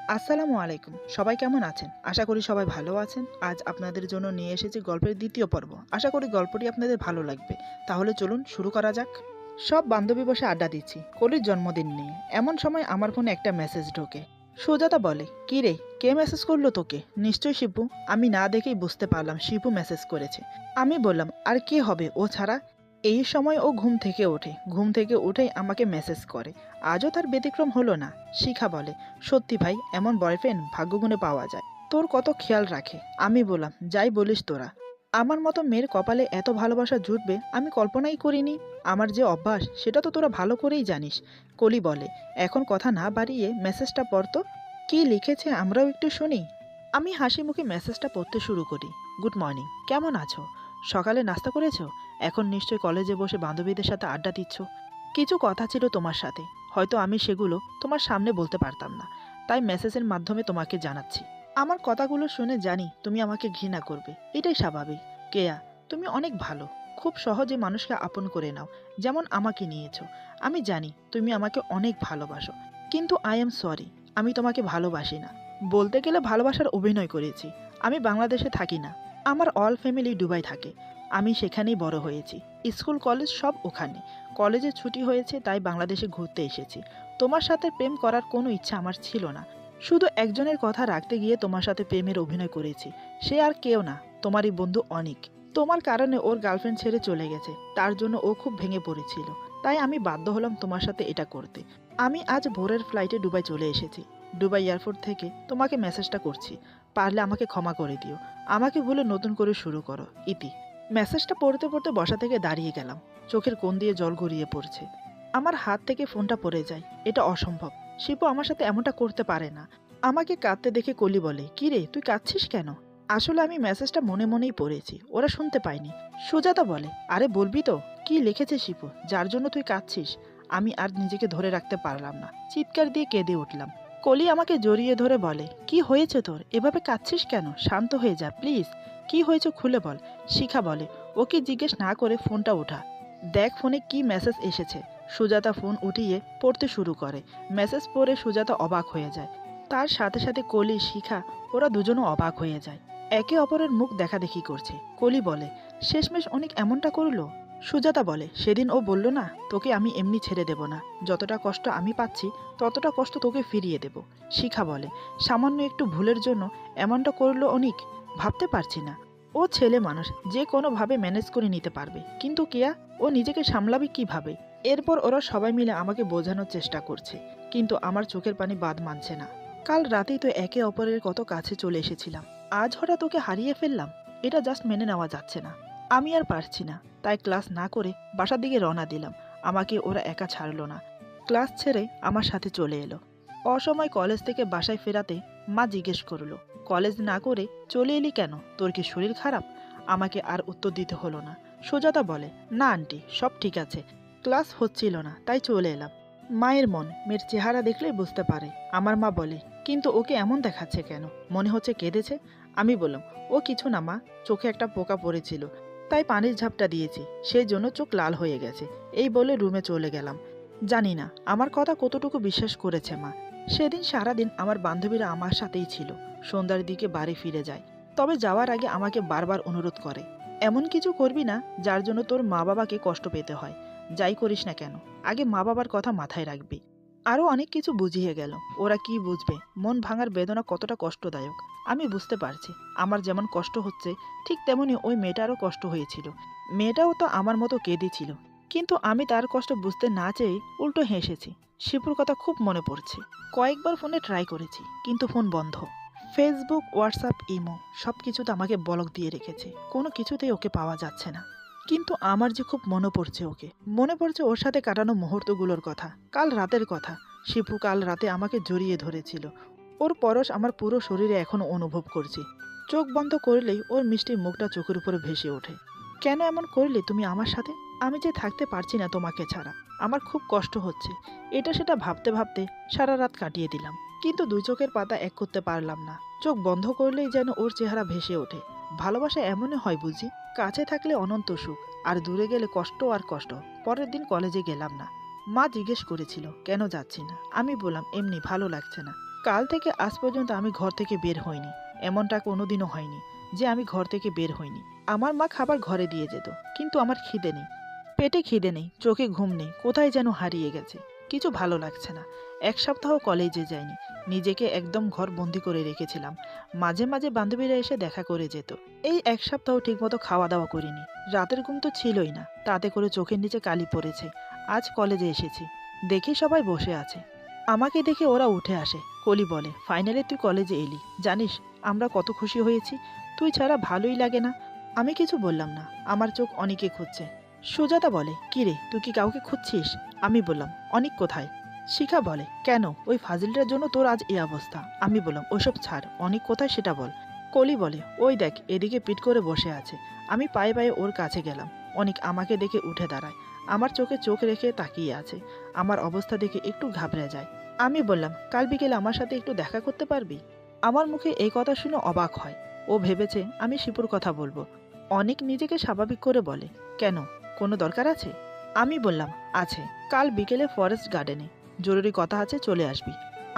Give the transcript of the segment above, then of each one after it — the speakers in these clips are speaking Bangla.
আসসালামু আলাইকুম। সবাই কেমন আছেন? আশা করি সবাই ভালো আছেন। আজ আপনাদের জন্য নিয়ে এসেছি গল্পের দ্বিতীয় পর্ব। আশা করি গল্পটি আপনাদের ভালো লাগবে। তাহলে চলুন শুরু করা যাক। সব বান্ধবী বসে আড্ডা দিচ্ছি কলির জন্মদিন নিয়ে। এমন সময় আমার ফোনে একটা মেসেজ ঢোকে। সুজাতা বলে, "কি রে, কে মেসেজ করলো তোকে? নিশ্চয়ই শিপু।" আমি না দেখেই বুঝতে পারলাম শিপু মেসেজ করেছে। আমি বললাম, "আর কে হবে ও ছাড়া?" এই সময় ও ঘুম থেকে ওঠে। ঘুম থেকে উঠেই আমাকে মেসেজ করে। আজও তার ব্যতিক্রম হলো না। শিখা বলে, "সত্যি ভাই, এমন বয়ফ্রেন্ড ভাগ্যগুণে পাওয়া যায়। তোর কত খেয়াল রাখে।" আমি বললাম, "যাই বলিস তোরা। আমার মতো মেয়ের কপালে এত ভালোবাসা জুটবে আমি কল্পনাই করিনি। আমার যে অভ্যাস সেটা তো তোরা ভালো করেই জানিস।" কলি বলে, "এখন কথা না বাড়িয়ে মেসেজটা পড়তো। কি লিখেছে আমরাও একটু শুনি।" আমি হাসি মুখে মেসেজটা পড়তে শুরু করি। "গুড মর্নিং, কেমন আছো? সকালে নাস্তা করেছো? এখন নিশ্চয়ই কলেজে বসে বান্ধবীদের সাথে আড্ডা দিচ্ছ। কিছু কথা ছিল তোমার সাথে, হয়তো আমি সেগুলো তোমার সামনে বলতে পারতাম না, তাই মেসেজের মাধ্যমে তোমাকে জানাচ্ছি। আমার কথাগুলো শুনে জানি তুমি আমাকে ঘৃণা করবে, এটাই স্বাভাবিক। কেয়া, তুমি অনেক ভালো, খুব সহজে মানুষকে আপন করে নাও, যেমন আমাকে নিয়েছো। আমি জানি তুমি আমাকে অনেক ভালোবাসো, কিন্তু আই এম সরি, আমি তোমাকে ভালোবাসি না। বলতে গেলে ভালোবাসার অভিনয় করেছি। আমি বাংলাদেশে থাকি না, আমার অল ফ্যামিলি দুবাই থাকে। আমি সেখানেই বড় হয়েছি, স্কুল কলেজ সব ওখানে। কলেজে ছুটি হয়েছে তাই বাংলাদেশে ঘুরতে এসেছি। তোমার সাথে প্রেম করার কোনো ইচ্ছা আমার ছিল না, শুধু একজনের কথা রাখতে গিয়ে তোমার সাথে প্রেমের অভিনয় করেছি। সে আর কেউ না, তোমারই বন্ধু অনিক। তোমার কারণে ওর গার্লফ্রেন্ড ছেড়ে চলে গেছে, তার জন্য ও খুব ভেঙে পড়েছিল, তাই আমি বাধ্য হলাম তোমার সাথে এটা করতে। আমি আজ ভোরের ফ্লাইটে দুবাই চলে এসেছি। দুবাই এয়ারপোর্ট থেকে তোমাকে মেসেজটা করছি, পারলে আমাকে ক্ষমা করে দিও। আমাকে ভুলে নতুন করে শুরু করো, ইতি।" মেসেজটা পড়তে পড়তে বসা থেকে দাঁড়িয়ে গেলাম। চোখের কোণ দিয়ে জল গড়িয়ে পড়ছে। আমার হাত থেকে ফোনটা পড়ে যায়। এটা অসম্ভব। শিপু আমার সাথে এমনটা করতে পারে না। আমাকে কাঁদতে দেখে কলি বলে, "কি রে, তুই কাঁদছিস কেন?" আসলে আমি মেসেজটা মনে মনেই পড়েছি, ওরা শুনতে পায়নি। সুজাতা বলে, "আরে বলবি তো, কি লিখেছে শিপু, যার জন্য তুই কাঁদছিস?" আমি আর নিজেকে ধরে রাখতে পারলাম না, চিৎকার দিয়ে কেঁদে উঠলাম। কলি আমাকে জড়িয়ে ধরে বলে, "কি হয়েছে তোর, এভাবে কাঁদছিস কেন? শান্ত হয়ে যা প্লিজ। কি হয়েছে খুলে বল।" শিখা বলে, "ওকে জিজ্ঞেস না করে ফোনটা ওঠা, দেখ ফোনে কি মেসেজ এসেছে।" সুজাতা ফোন উঠিয়ে পড়তে শুরু করে। মেসেজ পড়ে সুজাতা অবাক হয়ে যায়। তার সাথে সাথে কলি, শিখা, ওরা দুজনও অবাক হয়ে যায়। একে অপরের মুখ দেখাদেখি করছে। কলি বলে, "শেষমেশ অনেক এমনটা করলো?" সুজাতা বলে, "সেদিন ও বলল না, তোকে আমি এমনি ছেড়ে দেব না, যতটা কষ্ট আমি পাচ্ছি ততটা কষ্ট তোকে ফিরিয়ে দেব।" শিখা বলে, "সামান্য একটু ভুলের জন্য এমনটা করলো অনিক? ভাবতে পারছি না। ও ছেলে মানুষ, যে কোনোভাবে ম্যানেজ করে নিতে পারবে, কিন্তু কেয়া, ও নিজেকে সামলাবে কিভাবে?" এরপর ওরা সবাই মিলে আমাকে বোঝানোর চেষ্টা করছে, কিন্তু আমার চোখের পানি বাদ মানছে না। কাল রাতেই তো একে অপরের কত কাছে চলে এসেছিলাম, আজ হঠাৎ ওকে হারিয়ে ফেললাম। এটা জাস্ট মেনে নেওয়া যাচ্ছে না। আমি আর পারছি না, তাই ক্লাস না করে বাসার দিকে রওনা দিলাম। আমাকে ওরা একা ছাড়লো না, ক্লাস ছেড়ে আমার সাথে চলে এলো। অসময় কলেজ থেকে বাসায় ফেরাতে মা জিজ্ঞেস করলো, "কলেজ না করে চলে এলি কেন? তোর কি শরীর খারাপ?" আমাকে আর উত্তর দিতে হলো না। সুজাতা বলে, "না আন্টি, সব ঠিক আছে, ক্লাস হচ্ছিল না তাই চলে এলাম।" মায়ের মন মেয়ের চেহারা দেখলেই বুঝতে পারে। আমার মা বলে, "কিন্তু ওকে এমন দেখাচ্ছে কেন? মনে হচ্ছে কেঁদেছে?" আমি বললাম, "ও কিছু না মা, চোখে একটা পোকা পড়েছিল, তাই পানির ঝাপটা দিয়েছি, সেই জন্য চোখ লাল হয়ে গেছে।" এই বলে রুমে চলে গেলাম। জানি না আমার কথা কতটুকু বিশ্বাস করেছে মা। সেদিন সারাদিন আমার বান্ধবীরা আমার সাথেই ছিল। সন্ধ্যার দিকে বাড়ি ফিরে যায়, তবে যাওয়ার আগে আমাকে বারবার অনুরোধ করে, "এমন কিছু করবি না যার জন্য তোর মা বাবাকে কষ্ট পেতে হয়। যাই করিস না কেন, আগে মা বাবার কথা মাথায় রাখবি।" আরও অনেক কিছু বুঝিয়ে গেল। ওরা কি বুঝবে মন ভাঙার বেদনা কতটা কষ্টদায়ক। আমি বুঝতে পারছি, আমার যেমন কষ্ট হচ্ছে ঠিক তেমনি ওই মেয়েটারও কষ্ট হয়েছিল। মেয়েটাও তো আমার মতো কেঁদেছিল, কিন্তু আমি তার কষ্ট বুঝতে না চেয়ে উল্টো হেসেছি। শিপুর কথা খুব মনে পড়ছে। কয়েকবার ফোনে ট্রাই করেছি, কিন্তু ফোন বন্ধ। ফেসবুক, হোয়াটসঅ্যাপ, ইমো সব কিছুতে আমাকে ব্লক দিয়ে রেখেছে, কোনো কিছুতেই ওকে পাওয়া যাচ্ছে না। কিন্তু আমার যে খুব মনে পড়ছে ওকে, মনে পড়ছে ওর সাথে কাটানো মুহূর্তগুলোর কথা, কাল রাতের কথা। শিপু কাল রাতে আমাকে জড়িয়ে ধরেছিল, ওর পরশ আমার পুরো শরীরে এখনো অনুভব করছি। চোখ বন্ধ করলেই ওর মিষ্টি মুখটা চোখের উপরে ভেসে ওঠে। "কেন এমন করলে তুমি আমার সাথে? আমি যে থাকতে পারছি না তোমাকে ছাড়া, আমার খুব কষ্ট হচ্ছে।" এটা সেটা ভাবতে ভাবতে সারা রাত কাটিয়ে দিলাম, কিন্তু দুই চোখের পাতা এক করতে পারলাম না। চোখ বন্ধ করলেই যেন ওর চেহারা ভেসে ওঠে। ভালোবাসা এমনই হয় বুঝি, কাছে থাকলে অনন্ত সুখ, আর দূরে গেলে কষ্ট আর কষ্ট। পরের দিন কলেজে গেলাম না। মা জিজ্ঞেস করেছিল কেন যাচ্ছি না, আমি বললাম এমনি ভালো লাগছে না। কাল থেকে আজ পর্যন্ত আমি ঘর থেকে বের হইনি। এমনটা কোনোদিনও হয়নি যে আমি ঘর থেকে বের হইনি। আমার মা খাবার ঘরে দিয়ে যেত, কিন্তু আমার খিদে নেই, পেটে খিদে নেই, চোখে ঘুম নেই, কোথায় যেন হারিয়ে গেছে। কিছু ভালো লাগছে না। 1 সপ্তাহ কলেজে যাইনি, নিজেকে একদম ঘর বন্দি করে রেখেছিলাম। মাঝে মাঝে বান্ধবীরা এসে দেখা করে যেত। এই 1 সপ্তাহ ঠিকমতো খাওয়া দাওয়া করিনি, রাতের ঘুম তো ছিলই না, তাতে করে চোখের নিচে কালি পড়েছে। আজ কলেজে এসেছি, দেখি সবাই বসে আছে। আমাকে দেখে ওরা উঠে আসে। কলি বলে, ফাইনালি তুই কলেজে এলি, জানিস আমরা কত খুশি হয়েছি, তুই ছাড়া ভালোই লাগে না। আমি কিছু বললাম না, আমার চোখ অনেকে খুঁজছে। সুজাতা বলে, কি রে, তুই কি কাউকে খুঁজছিস? আমি বললাম, অনেক কোথায়? শিখা বলে, কেন, ওই ফাজিলটার জন্য তোর আজ এই অবস্থা। আমি বললাম, ওসব ছাড়, অনেক কোথায় সেটা বল। কলি বলে, ওই দেখ এদিকে পিঠ করে বসে আছে। আমি পায়ে পায়ে ওর কাছে গেলাম। অনেক আমাকে দেখে উঠে দাঁড়ায়, আমার চোখে চোখ রেখে তাকিয়ে আছে। আমার অবস্থা দেখে একটু ঘাবড়ে যায়। আমি বললাম, কাল বিকেলে আমার সাথে একটু দেখা করতে পারবি? আমার মুখে এই কথা শুনে অবাক হয়। ও ভেবেছে আমি শিপুর কথা বলবো। অনেক নিজেকে স্বাভাবিক করে বলে, কেন, কোনো দরকার আছে? আমি বললাম, আছে, কাল বিকেলে ফরেস্ট গার্ডেনে জরুরি কথা আছে, চলে আসবি।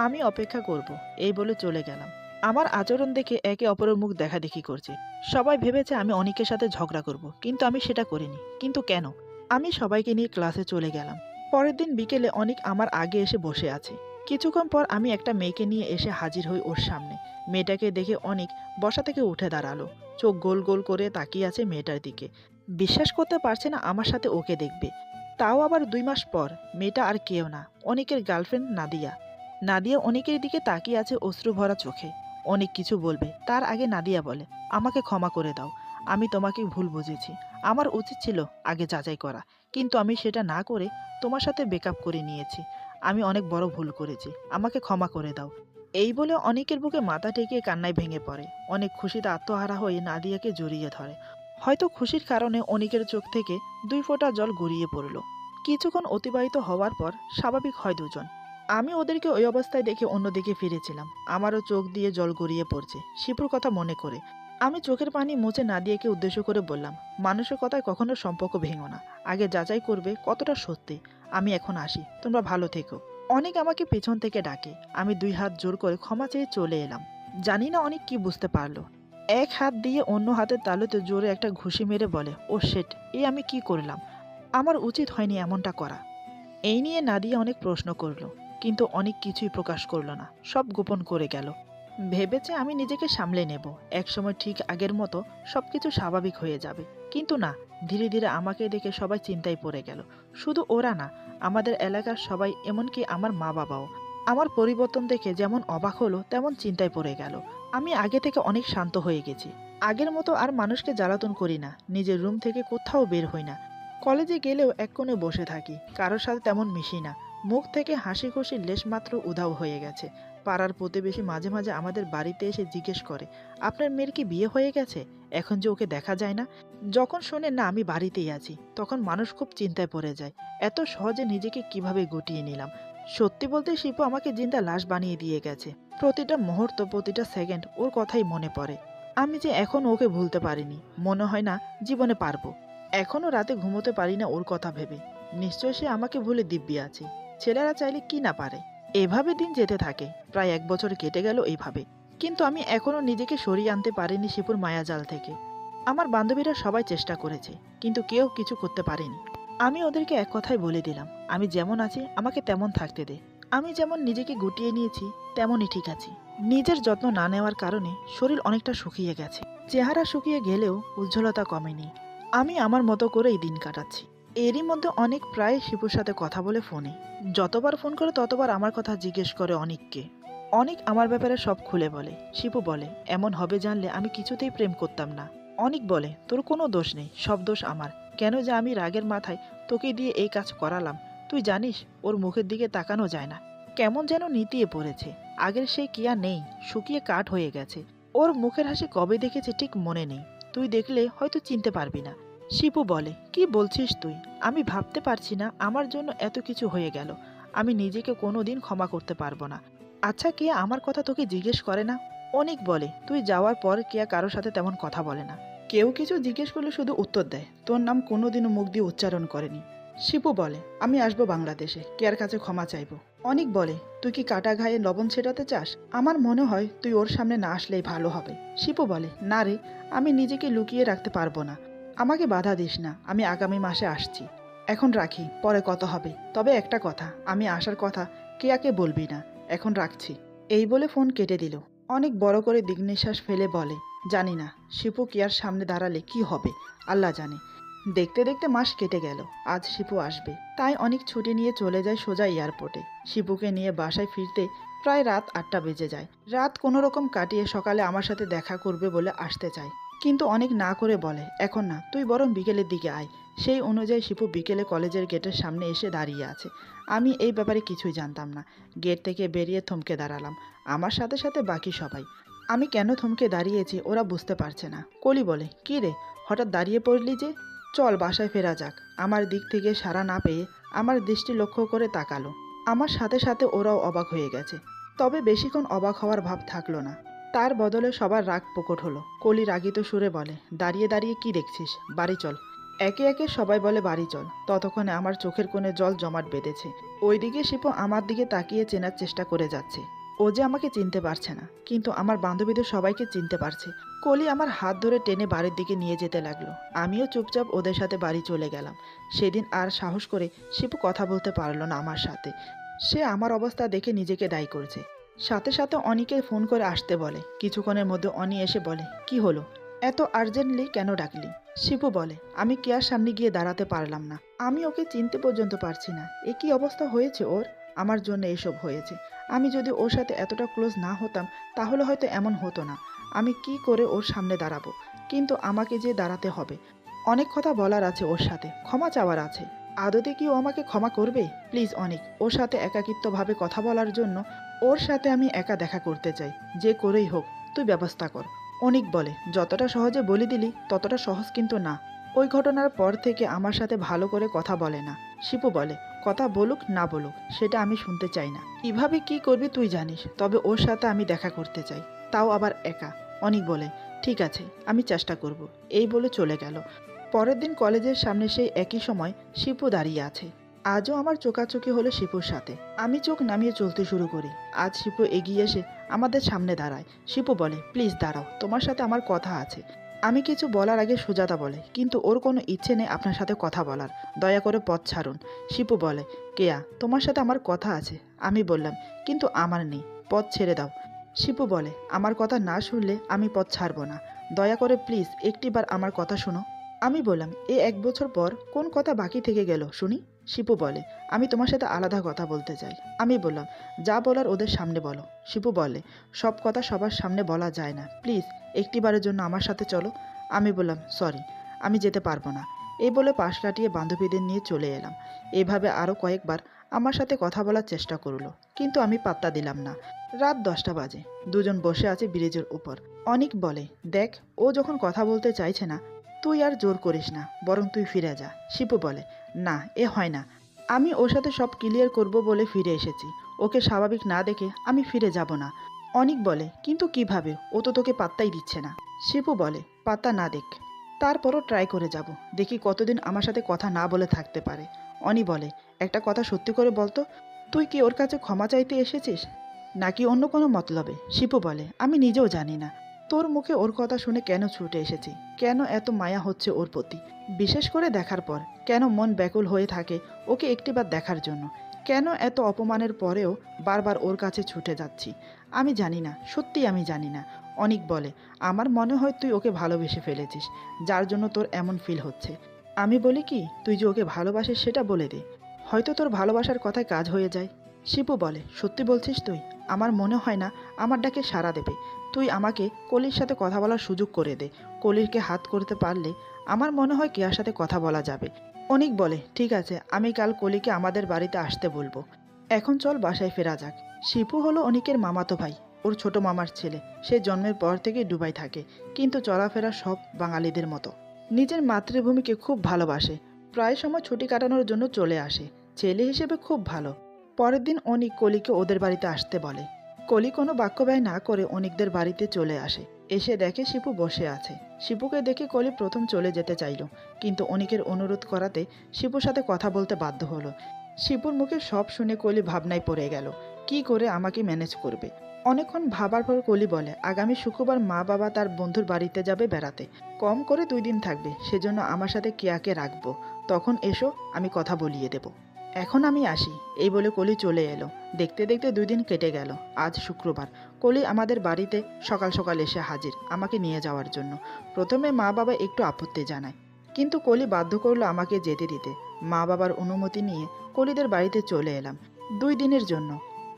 আমি অপেক্ষা করব, এই বলে চলে গেলাম। আমার আচরণ দেখে একে অপরের মুখ দেখাদেখি করছে। সবাই ভেবেছে আমি অনেকের সাথে ঝগড়া করব, কিন্তু আমি সেটা করিনি। কিন্তু কেন? আমি সবাইকে নিয়ে ক্লাসে চলে গেলাম। পরের দিন বিকেলে অনেক আমার আগে এসে বসে আছে। কিছুক্ষণ পর আমি একটা মেয়েকে নিয়ে এসে হাজির হই ওর সামনে। মেয়েটাকে দেখে অনেক বসা থেকে উঠে দাঁড়ালো, চোখ গোল গোল করে তাকিয়ে আছে মেয়েটার দিকে। বিশ্বাস করতে পারছে না আমার সাথে ওকে দেখবে, তাও আবার 2 মাস পর। মেয়েটা আর কেউ না, অনিকের গার্লফ্রেন্ড নাদিয়া। নাদিয়া অনিকের দিকে তাকিয়ে আছে অশ্রু ভরা চোখে। অনেক কিছু বলবে তার আগে নাদিয়া বলে, আমাকে ক্ষমা করে দাও, আমি তোমাকে ভুল বুঝেছি। আমার উচিত ছিল আগে যাচাই করা, কিন্তু আমি সেটা না করে তোমার সাথে ব্রেকআপ করে নিয়েছি। আমি অনেক বড় ভুল করেছি, আমাকে ক্ষমা করে দাও। এই বলে অনিকের বুকে মাথা ঠেকিয়ে কান্নায় ভেঙে পড়ে। অনেক খুশিতে আত্মহারা হয়ে নাদিয়াকে জড়িয়ে ধরে। হয়তো খুশির কারণে অনিকের চোখ থেকে 2 ফোঁটা জল গড়িয়ে পড়ল। কিছুক্ষণ অতিবাহিত হওয়ার পর স্বাভাবিক হয় দুজন। আমি ওদেরকে ওই অবস্থায় দেখে অন্যদিকে ফিরেছিলাম। আমারও চোখ দিয়ে জল গড়িয়ে পড়ছে শিপুর কথা মনে করে। আমি চোখের পানি মুছে নাদিয়াকে উদ্দেশ্য করে বললাম, মানুষের কথায় কখনো সম্পর্ক ভেঙো না, আগে যাচাই করবে কতটা সত্যি। আমি এখন আসি, তোমরা ভালো থেকো। অনেক আমাকে পেছন থেকে ডাকে। আমি 2 হাত জোর করে ক্ষমা চেয়ে চলে এলাম। জানি না অনেক কি বুঝতে পারলো। এক হাত দিয়ে অন্য হাতের তালুতে জোরে একটা ঘুষি মেরে বলে, ও শেট, এই আমি কি করলাম? আমার উচিত হয়নি এমনটা করা। এই নিয়ে নাদিয়া অনেক প্রশ্ন করলো, কিন্তু অনেক কিছুই প্রকাশ করলো না, সব গোপন করে গেল। ভেবেছে আমি নিজেকে সামলে নেব, একসময় ঠিক আগের মতো সবকিছু স্বাভাবিক হয়ে যাবে। কিন্তু না, ধীরে ধীরে আমাকে দেখে সবাই চিন্তায় পড়ে গেল। শুধু ওরা না, আমাদের এলাকার সবাই, এমনকি আমার মা বাবাও। আমার পরিবর্তন দেখে যেমন অবাক হলো, তেমন চিন্তায় পড়ে গেল। আমি আগে থেকে অনেক শান্ত হয়ে গেছি। আগের মতো আর মানুষকে জ্বালাতন করি না, নিজের রুম থেকে কোথাও বের হই না। কলেজে গেলেও এক কোণে বসে থাকি, কারোর সাথে তেমন মিশি না। মুখ থেকে হাসি খুশি লেশমাত্র উধাও হয়ে গেছে। পাড়ার প্রতিবেশী মাঝে মাঝে আমাদের বাড়িতে এসে জিজ্ঞেস করে, আপনার মেয়ের কি বিয়ে হয়ে গেছে, এখন যে ওকে দেখা যায় না? যখন শোনে না আমি বাড়িতেই আছি, তখন মানুষ খুব চিন্তায় পড়ে যায়। এত সহজে নিজেকে কিভাবে গুটিয়ে নিলাম। সত্যি বলতে শিপু আমাকে জিন্দা লাশ বানিয়ে দিয়ে গেছে। প্রতিটা মুহূর্ত, প্রতিটা সেকেন্ড ওর কথাই মনে পড়ে। আমি যে এখন ওকে ভুলতে পারিনি, মনে হয় না জীবনে পারবো। এখনো রাতে ঘুমোতে পারি না ওর কথা ভেবে। নিশ্চয় সে আমাকে ভুলে দিব্যি আছে। ছেলেরা চাইলে কি না পারে। এভাবে দিন যেতে থাকে, প্রায় 1 বছর কেটে গেল এইভাবে। কিন্তু আমি এখনো নিজেকে সরিয়ে আনতে পারিনি শিপুর মায়াজাল থেকে। আমার বান্ধবীরা সবাই চেষ্টা করেছে, কিন্তু কেউ কিছু করতে পারেনি। আমি ওদেরকে এক কথাই বলে দিলাম, আমি যেমন আছি আমাকে তেমন থাকতে দে। আমি যেমন নিজেকে গুটিয়ে নিয়েছি, তেমনই ঠিক আছি। নিজের যত্ন না নেওয়ার কারণে শরীর অনেকটা শুকিয়ে গেছে। চেহারা শুকিয়ে গেলেও উজ্জ্বলতা কমেনি। আমি আমার মতো করেই দিন কাটাচ্ছি। এরই মধ্যে অনেক প্রায় শিপুর সাথে কথা বলে ফোনে। যতবার ফোন করে ততবার আমার কথা জিজ্ঞেস করে অনিককে। অনিক আমার ব্যাপারে সব খুলে বলে। শিপু বলে, এমন হবে জানলে আমি কিছুতেই প্রেম করতাম না। অনিক বলে, তোর কোনো দোষ নেই, সব দোষ আমার। কেন যে আমি রাগের মাথায় তোকে দিয়ে এই কাজ করালাম। তুই জানিস ওর মুখের দিকে তাকানো যায় না, কেমন যেন নিতিয়ে পড়েছে। আগের সেই কিয়া নেই, শুকিয়ে কাঠ হয়ে গেছে। ওর মুখের হাসি কবে দেখেছে ঠিক মনে নেই, তুই দেখলে হয়তো চিনতে পারবি না। শিপু বলে, কি বলছিস তুই? আমি ভাবতে পারছি না আমার জন্য এত কিছু হয়ে গেল। আমি নিজেকে কোনো দিন ক্ষমা করতে পারবো না। আচ্ছা, কেয়া আমার কথা তোকে জিজ্ঞেস করে না? অনেক বলে, তুই যাওয়ার পর কেয়া কারোর সাথে তেমন কথা বলে না। কেউ কিছু জিজ্ঞেস করলে শুধু উত্তর দেয়, তোর নাম কোনোদিনও মুখ দিয়ে উচ্চারণ করেনি। শিপু বলে, আমি আসবো বাংলাদেশে, কেয়ার কাছে ক্ষমা চাইবো। অনিক বলে, তুই কি কাটা ঘায়ে লবণ ছেটাতে চাস? আমার মনে হয় তুই ওর সামনে না আসলেই ভালো হবে। শিপু বলে, না রে, আমি নিজেকে লুকিয়ে রাখতে পারবো না। আমাকে বাধা দিস না, আমি আগামী মাসে আসছি। এখন রাখি, পরে কথা হবে। তবে একটা কথা, আমি আসার কথা কেয়াকে বলবি না। এখন রাখছি। এই বলে ফোন কেটে দিল। অনেক বড় করে দীর্ঘনিশ্বাস ফেলে বলে, জানি না শিপু কেয়ার সামনে দাঁড়ালে কি হবে, আল্লাহ জানে। দেখতে দেখতে মাস কেটে গেল। আজ শিপু আসবে, তাই অনেক ছুটি নিয়ে চলে যায় সোজা এয়ারপোর্টে। শিপুকে নিয়ে বাসায় ফিরতে প্রায় রাত 8টা বেজে যায়। রাত কোনো রকম কাটিয়ে সকালে আমার সাথে দেখা করবে বলে আসতে চায়, কিন্তু অনেক না করে বলে, এখন না, তুই বরং বিকেলের দিকে আয়। সেই অনুযায়ী শিপু বিকেলে কলেজের গেটের সামনে এসে দাঁড়িয়ে আছে। আমি এই ব্যাপারে কিছুই জানতাম না। গেট থেকে বেরিয়ে থমকে দাঁড়ালাম, আমার সাথে সাথে বাকি সবাই। আমি কেন থমকে দাঁড়িয়েছি ওরা বুঝতে পারছে না। কলি বলে, কি রে, হঠাৎ দাঁড়িয়ে পড়লি যে? চল বাসায় ফেরা যাক। আমার দিক থেকে সাড়া না পেয়ে আমার দৃষ্টি লক্ষ্য করে তাকালো। আমার সাথে সাথে ওরাও অবাক হয়ে গেছে। তবে বেশিক্ষণ অবাক হওয়ার ভাব থাকলো না। তার বদলে সবার রাগ প্রকট হলো। কলি রাগিত সুরে বলে, দাঁড়িয়ে দাঁড়িয়ে কি দেখছিস, বাড়ি চল। একে একে সবাই বলে বাড়ি চল। ততক্ষণে আমার চোখের কোণে জল জমাট বেঁধেছে। ওইদিকে শিপু আমার দিকে তাকিয়ে চেনার চেষ্টা করে যাচ্ছে। ও যে আমাকে চিনতে পারছে না, কিন্তু আমার বান্ধবীদের সবাইকে চিনতে পারছে। কলি আমার হাত ধরে টেনে বাড়ির দিকে নিয়ে যেতে লাগলো। আমিও চুপচাপ ওদের সাথে বাড়ি চলে গেলাম। সেদিন আর সাহস করে শিপু কথা বলতে পারলো না আমার সাথে। সে আমার অবস্থা দেখে নিজেকে দায়ী করছে। সাথে সাথে অনিকে ফোন করে আসতে বলে। কিছুক্ষণের মধ্যে অনি এসে বলে, কি হলো, এত আর্জেন্টলি কেন ডাকলি? শিপু বলে, আমি কেয়ার সামনে গিয়ে দাঁড়াতে পারলাম না। আমি ওকে চিনতে পর্যন্ত পারছি না। এ কি অবস্থা হয়েছে ওর? আমার জন্য এসব হয়েছে। আমি যদি ওর সাথে এতটা ক্লোজ না হতাম তাহলে হয়তো এমন হতো না। আমি কি করে ওর সামনে দাঁড়াবো? কিন্তু আমাকে যে দাঁড়াতে হবে। অনেক কথা বলার আছে ওর সাথে, ক্ষমা চাওয়ার আছে। আদতে কি ও আমাকে ক্ষমা করবে? প্লিজ অনেক, ওর সাথে একাকিত্বভাবে কথা বলার জন্য ওর সাথে আমি একা দেখা করতে চাই। যে করেই হোক তুই ব্যবস্থা কর। অনিক বলে, যতটা সহজে বলে দিলি ততটা সহজ কিন্তু না। ওই ঘটনার পর থেকে আমার সাথে ভালো করে কথা বলে না। শিপু বলে, কথা বলুক না বলুক সেটা আমি শুনতে চাই না। কিভাবে কি করবি তুই জানিস, তবে ওর সাথে আমি দেখা করতে চাই, তাও আবার একা। অনিক বলে, ঠিক আছে, আমি চেষ্টা করব। এই বলে চলে গেল। পরের দিন কলেজের সামনে সেই একই সময় শিপু দাঁড়িয়ে আছে। আজও আমার চোখাচোখি হলো শিপুর সাথে। আমি চোখ নামিয়ে চলতে শুরু করি। আজ শিপু এগিয়ে এসে আমাদের সামনে দাঁড়ায়। শিপু বলে, প্লিজ দাঁড়াও, তোমার সাথে আমার কথা আছে। আমি কিছু বলার আগে সুজাতা বলে, কিন্তু ওর কোনো ইচ্ছে নেই আপনার সাথে কথা বলার, দয়া করে পথ ছাড়ুন। শিপু বলে, কেয়া, তোমার সাথে আমার কথা আছে। আমি বললাম, কিন্তু আমার নেই, পথ ছেড়ে দাও। শিপু বলে, আমার কথা না শুনলে আমি পথ ছাড়ব না। দয়া করে প্লিজ একটিবার আমার কথা শোনো। আমি বললাম, এ 1 বছর পর কোন কথা বাকি থেকে গেল শুনি? শিপু বলে, আমি তোমার সাথে আলাদা কথা বলতে চাই। আমি বললাম, যা বলার ওদের সামনে বলো। শিপু বলে, সব কথা সবার সামনে বলা যায় না, প্লিজ একটিবারের জন্য আমার সাথে চলো। আমি বললাম, সরি, আমি যেতে পারবো না। এই বলে পাশ কাটিয়ে বান্ধবীদের নিয়ে চলে এলাম। এভাবে আরও কয়েকবার আমার সাথে কথা বলার চেষ্টা করলো, কিন্তু আমি পাত্তা দিলাম না। রাত 10টা বাজে। দুজন বসে আছে ব্রিজের উপর। অনিক বলে, দেখ, ও যখন কথা বলতে চাইছে না, তুই আর জোর করিস না, বরং তুই ফিরে যা। শিপু বলে, না, এ হয় না। আমি ওর সাথে সব ক্লিয়ার করব বলে ফিরে এসেছি। ওকে স্বাভাবিক না দেখে আমি ফিরে যাব না। অনিক বলে, কিন্তু কিভাবে, ও তো তোকে পাত্তাই দিচ্ছে না। শিপু বলে, পাত্তা না দেখ, তারপরও ট্রাই করে যাব, দেখি কতদিন আমার সাথে কথা না বলে থাকতে পারে। অনি বলে, একটা কথা সত্যি করে বলতো, তুই কি ওর কাছে ক্ষমা চাইতে এসেছিস নাকি অন্য কোনো মতলবে? শিপু বলে, আমি নিজেও জানি না। তোর মুখে ওর কথা শুনে কেন ছুটে এসেছি, কেন এত মায়া হচ্ছে ওর প্রতি, বিশেষ করে দেখার পর কেন মন ব্যাকুল হয়ে থাকে ওকে একটিবার দেখার জন্য, কেন এত অপমানের পরেও বারবার ওর কাছে ছুটে যাচ্ছি। আমি জানি না, সত্যি আমি জানি না। অনিক বলে, আমার মনে হয় তুই ওকে ভালোবেসে ফেলেছিস, যার জন্য তোর এমন ফিল হচ্ছে। আমি বলি কি, তুই যে ওকে ভালোবাসিস সেটা বলে দে, হয়তো তোর ভালোবাসার কথায় কাজ হয়ে যায়। শিপু বলে, সত্যি বলছিস তুই? আমার মনে হয় না আমার ডাকে সাড়া দেবে। তুই আমাকে কলির সাথে কথা বলার সুযোগ করে দে। কলিরকে হাত করতে পারলে আমার মনে হয় কেয়ার সাথে কথা বলা যাবে। অনিক বলে, ঠিক আছে, আমি কাল কলিকে আমাদের বাড়িতে আসতে বলবো। এখন চল বাসায় ফেরা যাক। শিপু হলো অনিকের মামাতো ভাই, ওর ছোট মামার ছেলে। সে জন্মের পর থেকে দুবাই থাকে, কিন্তু চলাফেরা সব বাঙালিদের মতো। নিজের মাতৃভূমিকে খুব ভালোবাসে। প্রায় সময় ছুটি কাটানোর জন্য চলে আসে। ছেলে হিসেবে খুব ভালো। পরের দিন অনিক কলিকে ওদের বাড়িতে আসতে বলে। কলি কোনো বাক্য ব্যয় না করে অনিকদের বাড়িতে চলে আসে। এসে দেখে শিপু বসে আছে। শিপুকে দেখে কলি প্রথম চলে যেতে চাইল, কিন্তু অনিকের অনুরোধ করাতে শিপুর সাথে কথা বলতে বাধ্য হলো। শিপুর মুখে সব শুনে কলি ভাবনায় পড়ে গেল, কি করে আমাকে ম্যানেজ করবে। অনেকক্ষণ ভাবার পর কলি বলে, আগামী শুক্রবার মা বাবা তার বন্ধুর বাড়িতে যাবে বেড়াতে, কম করে 2 দিন থাকবে, সেজন্য আমার সাথে কেয়াকে রাখবো। তখন এসো, আমি কথা বলিয়ে দেব। এখন আমি আসি, এই বলে কলি চলে এলো। দেখতে দেখতে 2 দিন কেটে গেল। আজ শুক্রবার। কলি আমাদের বাড়িতে সকাল সকাল এসে হাজির আমাকে নিয়ে যাওয়ার জন্য। প্রথমে মা বাবা একটু আপত্তি জানায়, কিন্তু কলি বাধ্য করলো আমাকে যেতে দিতে। মা বাবার অনুমতি নিয়ে কলিদের বাড়িতে চলে এলাম 2 দিনের জন্য।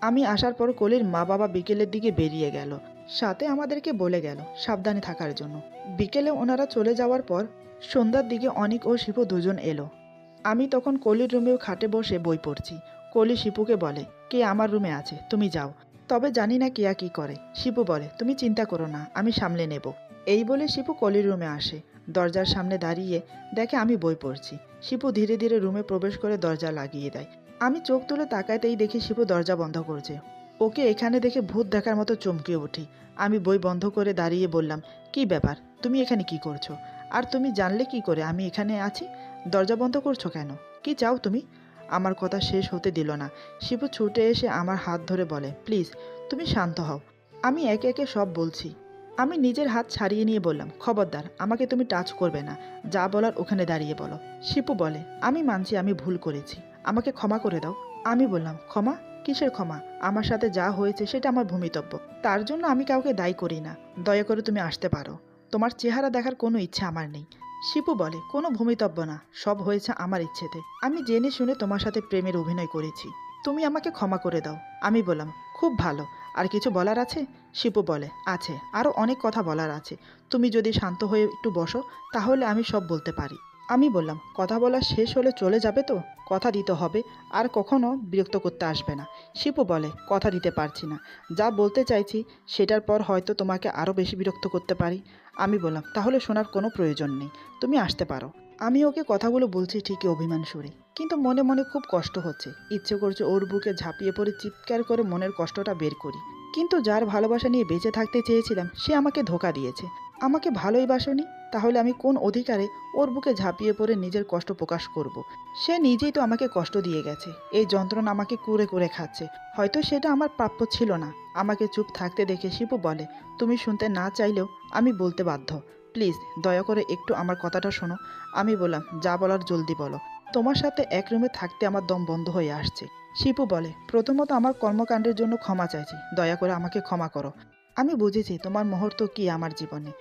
আমি আসার পর কলির মা বাবা বিকেলের দিকে বেরিয়ে গেল, সাথে আমাদেরকে বলে গেল সাবধানে থাকার জন্য। বিকেলে ওনারা চলে যাওয়ার পর সন্ধ্যার দিকে অনিক ও শিপু দুজন এলো। আমি তখন কলির রুমেও খাটে বসে বই পড়ছি। কলি শিপুকে বলে, কে আমার রুমে আছে, তুমি যাও। তবে জানি না কেয়া কি করে। শিপু বলে, তুমি চিন্তা করো না, আমি সামলে নেব। এই বলে শিপু কলির রুমে আসে। দরজার সামনে দাঁড়িয়ে দেখে আমি বই পড়ছি। শিপু ধীরে ধীরে রুমে প্রবেশ করে দরজা লাগিয়ে দেয়। আমি চোখ তুলে তাকাতেই দেখি শিপু দরজা বন্ধ করছে। ওকে এখানে দেখে ভূত দেখার মতো চমকে উঠি। আমি বই বন্ধ করে দাঁড়িয়ে বললাম, কি ব্যাপার, তুমি এখানে কি করছো? আর তুমি জানলে কি করে আমি এখানে আছি? দরজা বন্ধ করছো কেন? কি চাও তুমি? আমার কথা শেষ হতে দিল না। শিপু ছুটে এসে আমার হাত ধরে বলে, প্লিজ তুমি শান্ত হও, আমি একে একে সব বলছি। আমি নিজের হাত ছাড়িয়ে নিয়ে বললাম, খবরদার, আমাকে তুমি টাচ করবে না, যা বলার ওখানে দাঁড়িয়ে বলো। শিপু বলে, আমি মানছি আমি ভুল করেছি, আমাকে ক্ষমা করে দাও। আমি বললাম, ক্ষমা? কিসের ক্ষমা? আমার সাথে যা হয়েছে সেটা আমার ভূমিতব্য, তার জন্য আমি কাউকে দায়ী করি না। দয়া করে তুমি আসতে পারো, তোমার চেহারা দেখার কোনো ইচ্ছে আমার নেই। শিপু বলে, কোনো ভূমিতব্য না, সব হয়েছে আমার ইচ্ছেতে। আমি জেনে শুনে তোমার সাথে প্রেমের অভিনয় করেছি, তুমি আমাকে ক্ষমা করে দাও। আমি বললাম, খুব ভালো, আর কিছু বলার আছে? শিপু বলে, আছে, আরও অনেক কথা বলার আছে। তুমি যদি শান্ত হয়ে একটু বসো, তাহলে আমি সব বলতে পারি। আমি বললাম, কথা বলা শেষ হলে চলে যাবে তো? কথা দিতে হবে, আর কখনো বিরক্ত করতে আসবে না। শিপু বলে, কথা দিতে পারছি না, যা বলতে চাইছি সেটার পর হয়তো তোমাকে আরও বেশি বিরক্ত করতে পারি। আমি বললাম, তাহলে শোনার কোনো প্রয়োজন নেই, তুমি আসতে পারো। আমি ওকে কথাগুলো বলছি ঠিকই অভিমান সুরে, কিন্তু মনে মনে খুব কষ্ট হচ্ছে। ইচ্ছে করছে ওর বুকে ঝাঁপিয়ে পড়ে চিৎকার করে মনের কষ্টটা বের করি। কিন্তু যার ভালোবাসা নিয়ে বেঁচে থাকতে চেয়েছিলাম সে আমাকে ধোঁকা দিয়েছে। আমাকে ভালোই বাসনি, তাহলে আমি কোন অধিকারে ওর বুকে ঝাঁপিয়ে পড়ে নিজের কষ্ট প্রকাশ করব? সে নিজেই তো আমাকে কষ্ট দিয়ে গেছে, এই যন্ত্রণা আমাকে কুরে কুরে খাচ্ছে। হয়তো সেটা আমার প্রাপ্য ছিল না। আমাকে চুপ থাকতে দেখে শিপু বলে, তুমি শুনতে না চাইলেও আমি বলতে বাধ্য, প্লিজ দয়া করে একটু আমার কথাটা শোনো। আমি বললাম, যা বলার জলদি বলো, তোমার সাথে এক রুমে থাকতে আমার দম বন্ধ হয়ে আসছে। শিপু বলে, প্রথমত আমার কর্মকাণ্ডের জন্য ক্ষমা চাইছি, দয়া করে আমাকে ক্ষমা করো। আমি বুঝেছি তোমার মুহূর্ত কি আমার জীবনে।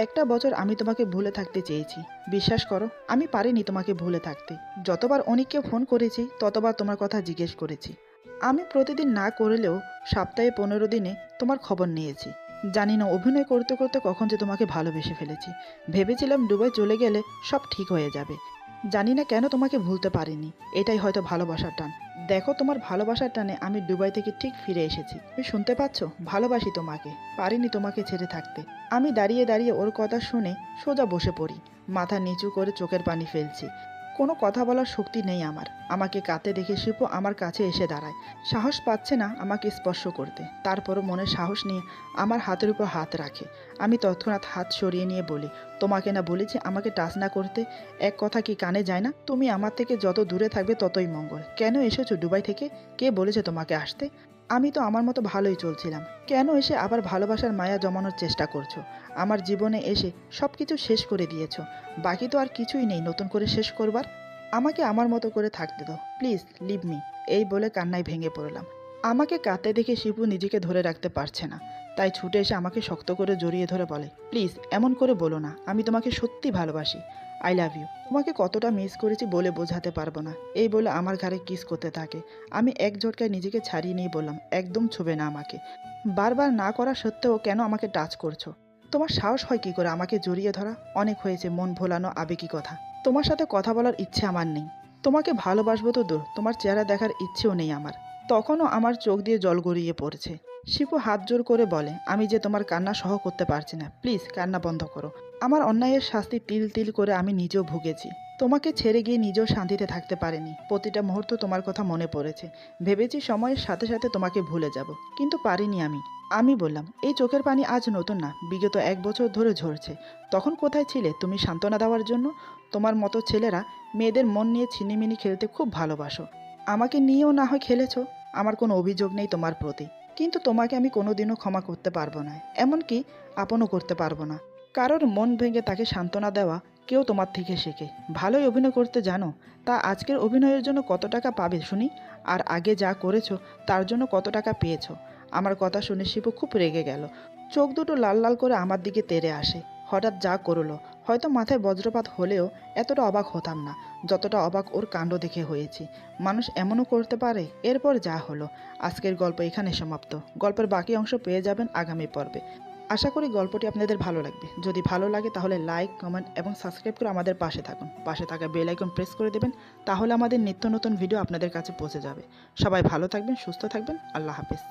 একটা বছর আমি তোমাকে ভুলে থাকতে চেয়েছি, বিশ্বাস করো আমি পারিনি তোমাকে ভুলে থাকতে। যতবার অনিককে ফোন করেছি ততবার তোমার কথা জিজ্ঞেস করেছি। আমি প্রতিদিন না করলেও সপ্তাহে 15 দিনে তোমার খবর নিয়েছি। জানি না অভিনয় করতে করতে কখন যে তোমাকে ভালোবেসে ফেলেছি। ভেবেছিলাম দুবাই চলে গেলে সব ঠিক হয়ে যাবে। জানি না কেন তোমাকে ভুলতে পারিনি, এটাই হয়তো ভালোবাসার টান। দেখো তোমার ভালোবাসার টানে আমি দুবাই থেকে ঠিক ফিরে এসেছি। তুমি শুনতে পাচ্ছ, ভালোবাসি তোমাকে, পারিনি তোমাকে ছেড়ে থাকতে। আমি দাঁড়িয়ে দাঁড়িয়ে ওর কথা শুনে সোজা বসে পড়ি, মাথা নিচু করে চোখের পানি ফেলছি। কোনো কথা বলার শক্তি নেই আমার। আমাকে কাঁদতে দেখে শিপু আমার কাছে এসে দাঁড়ায়। সাহস পাচ্ছে না আমাকে স্পর্শ করতে, তারপরও মনে সাহস নিয়ে আমার হাতের উপর হাত রাখে। আমি তৎক্ষণাৎ হাত সরিয়ে নিয়ে বলি, তোমাকে না বলেছি আমাকে টাচ না করতে? এক কথা কি কানে যায় না? তুমি আমার থেকে যত দূরে থাকবে ততই মঙ্গল। কেন এসেছো দুবাই থেকে? কে বলেছে তোমাকে আসতে? আমি তো আমার মতো ভালোই চলছিলাম, কেন এসে আবার ভালোবাসার মায়া জমানোর চেষ্টা করছো? আমার জীবনে এসে সব কিছু শেষ করে দিয়েছো, বাকি তো আর কিছুই নেই নতুন করে শেষ করবার। আমাকে আমার মতো করে থাকতে দাও, প্লিজ লিভ মি। এই বলে কান্নায় ভেঙে পড়লাম। আমাকে কাঁদতে দেখে শিপু নিজেকে ধরে রাখতে পারছে না, তাই ছুটে এসে আমাকে শক্ত করে জড়িয়ে ধরে বলে, প্লিজ এমন করে বলো না, আমি তোমাকে সত্যি ভালোবাসি, আই লাভ ইউ। তোমাকে কতটা মিস করেছি বলে বোঝাতে পারবো না। এই বলে আমার ঘাড়ে কিস করতে থাকে। আমি এক ঝটকায় নিজেকে ছাড়িয়ে নিয়ে বললাম, একদম ছুবে না আমাকে। বারবার না করা সত্ত্বেও কেন আমাকে টাচ করছো? তোমার সাহস হয় কি করে আমাকে জড়িয়ে ধরা? অনেক হয়েছে মন ভোলানো আবেগী কথা। তোমার সাথে কথা বলার ইচ্ছে আমার নেই। তোমাকে ভালোবাসবো তো দূর, তোমার চেহারা দেখার ইচ্ছেও নেই আমার। তখনও আমার চোখ দিয়ে জল গড়িয়ে পড়ছে। শিপু হাত জোর করে বলে, আমি যে তোমার কান্না সহ করতে পারছি না, প্লিজ কান্না বন্ধ করো। আমার অন্যায়ের শাস্তি তিল তিল করে আমি নিজেও ভুগেছি, তোমাকে ছেড়ে গিয়ে নিজেও শান্তিতে থাকতে পারিনি। প্রতিটা মুহূর্ত তোমার কথা মনে পড়েছে। ভেবেছি সময়ের সাথে সাথে তোমাকে ভুলে যাব, কিন্তু পারিনি আমি। আমি বললাম, এই চোখের পানি আজ নতুন না, বিগত 1 বছর ধরে ঝরছে। তখন কোথায় ছিলে তুমি সান্ত্বনা দেওয়ার জন্য? তোমার মতো ছেলেরা মেয়েদের মন নিয়ে ছিনিমিনি খেলতে খুব ভালোবাসো। আমাকে নিয়েও না হয় খেলেছো, আমার কোনো অভিযোগ নেই তোমার প্রতি। কিন্তু তোমাকে আমি কোনোদিনও ক্ষমা করতে পারবো না, এমনকি আপনও করতে পারবো না। কারোর মন ভেঙে তাকে সান্ত্বনা দেওয়া কেউ তোমার থেকে শেখে। ভালোই অভিনয় করতে জানো, তা আজকের অভিনয়ের জন্য কত টাকা পাবে শুনি? আর আগে যা করেছো তার জন্য কত টাকা পেয়েছো? আমার কথা শুনে শিবু খুব রেগে গেল। চোখ দুটো লাল লাল করে আমার দিকে তেড়ে আসে। হঠাৎ যা করলো, হয়তো মাথায় বজ্রপাত হলেও এতটা অবাক হতাম না যতটা অবাক ওর কাণ্ড দেখে হয়েছি। মানুষ এমনও করতে পারে? এরপর যা হলো, আজকের গল্প এখানে সমাপ্ত। গল্পের বাকি অংশ পেয়ে যাবেন আগামী পর্বে। আশা করি গল্পটি আপনাদের ভালো লাগবে। যদি ভালো লাগে তাহলে লাইক, কমেন্ট এবং সাবস্ক্রাইব করে আমাদের পাশে থাকুন। পাশে থাকা বেল আইকন প্রেস করে দেবেন, তাহলে আমাদের নিত্য নতুন ভিডিও আপনাদের কাছে পৌঁছে যাবে। সবাই ভালো থাকবেন, সুস্থ থাকবেন। আল্লাহ হাফেজ।